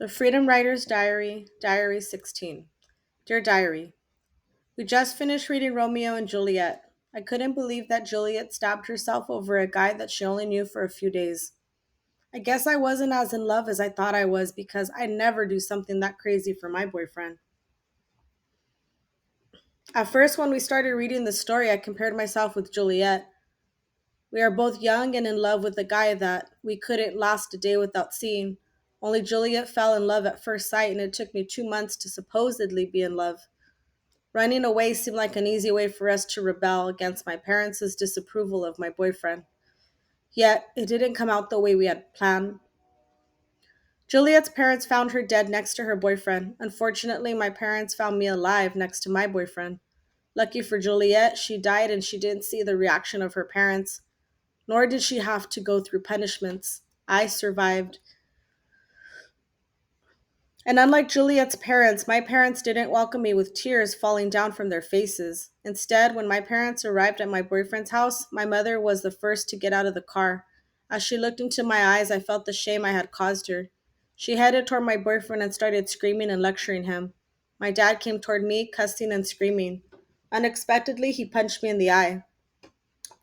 The Freedom Writer's Diary, Diary 16. Dear Diary, we just finished reading Romeo and Juliet. I couldn't believe that Juliet stabbed herself over a guy that she only knew for a few days. I guess I wasn't as in love as I thought I was because I never do something that crazy for my boyfriend. At first, when we started reading the story, I compared myself with Juliet. We are both young and in love with a guy that we couldn't last a day without seeing. Only Juliet fell in love at first sight, and it took me 2 months to supposedly be in love. Running away seemed like an easy way for us to rebel against my parents' disapproval of my boyfriend. Yet, it didn't come out the way we had planned. Juliet's parents found her dead next to her boyfriend. Unfortunately, my parents found me alive next to my boyfriend. Lucky for Juliet, she died and she didn't see the reaction of her parents, nor did she have to go through punishments. I survived. And unlike Juliet's parents, my parents didn't welcome me with tears falling down from their faces. Instead, when my parents arrived at my boyfriend's house, my mother was the first to get out of the car. As she looked into my eyes, I felt the shame I had caused her. She headed toward my boyfriend and started screaming and lecturing him. My dad came toward me, cussing and screaming. Unexpectedly, he punched me in the eye.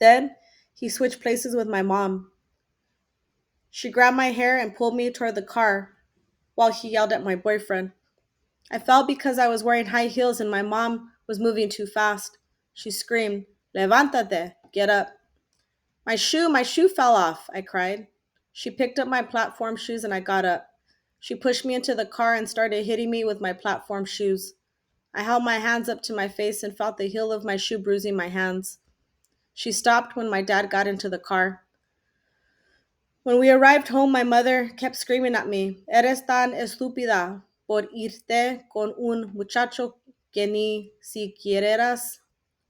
Then, he switched places with my mom. She grabbed my hair and pulled me toward the car while he yelled at my boyfriend. I fell because I was wearing high heels and my mom was moving too fast. She screamed, Levántate, get up. My shoe fell off, I cried. She picked up my platform shoes and I got up. She pushed me into the car and started hitting me with my platform shoes. I held my hands up to my face and felt the heel of my shoe bruising my hands. She stopped when my dad got into the car. When we arrived home, my mother kept screaming at me, Eres tan estúpida por irte con un muchacho que ni siquiera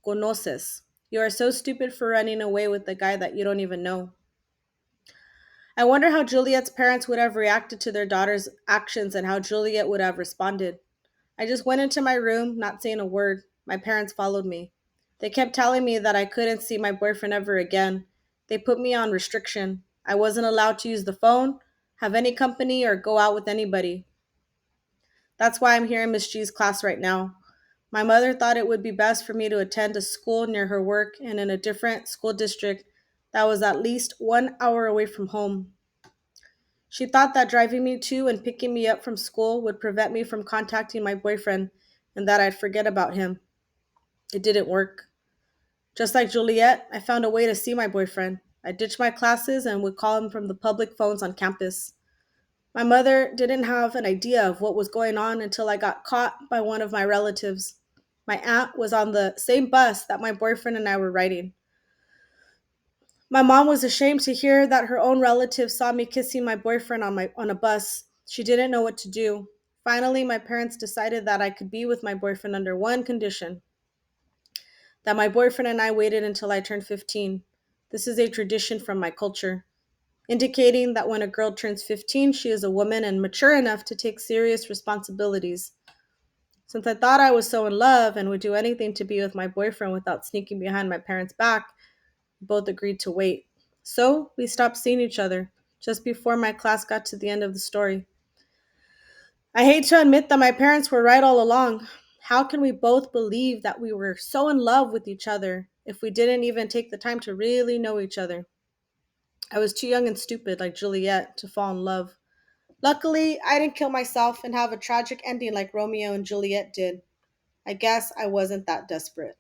conoces. You are so stupid for running away with the guy that you don't even know. I wonder how Juliet's parents would have reacted to their daughter's actions and how Juliet would have responded. I just went into my room, not saying a word. My parents followed me. They kept telling me that I couldn't see my boyfriend ever again. They put me on restriction. I wasn't allowed to use the phone, have any company, or go out with anybody. That's why I'm here in Miss G's class right now. My mother thought it would be best for me to attend a school near her work and in a different school district that was at least 1 hour away from home. She thought that driving me to and picking me up from school would prevent me from contacting my boyfriend and that I'd forget about him. It didn't work. Just like Juliet, I found a way to see my boyfriend. I ditched my classes and would call him from the public phones on campus. My mother didn't have an idea of what was going on until I got caught by one of my relatives. My aunt was on the same bus that my boyfriend and I were riding. My mom was ashamed to hear that her own relatives saw me kissing my boyfriend on a bus. She didn't know what to do. Finally, my parents decided that I could be with my boyfriend under one condition, that my boyfriend and I waited until I turned 15. This is a tradition from my culture, indicating that when a girl turns 15, she is a woman and mature enough to take serious responsibilities. Since I thought I was so in love and would do anything to be with my boyfriend without sneaking behind my parents' back, we both agreed to wait. So we stopped seeing each other just before my class got to the end of the story. I hate to admit that my parents were right all along. How can we both believe that we were so in love with each other if we didn't even take the time to really know each other? I was too young and stupid, like Juliet, to fall in love. Luckily, I didn't kill myself and have a tragic ending like Romeo and Juliet did. I guess I wasn't that desperate.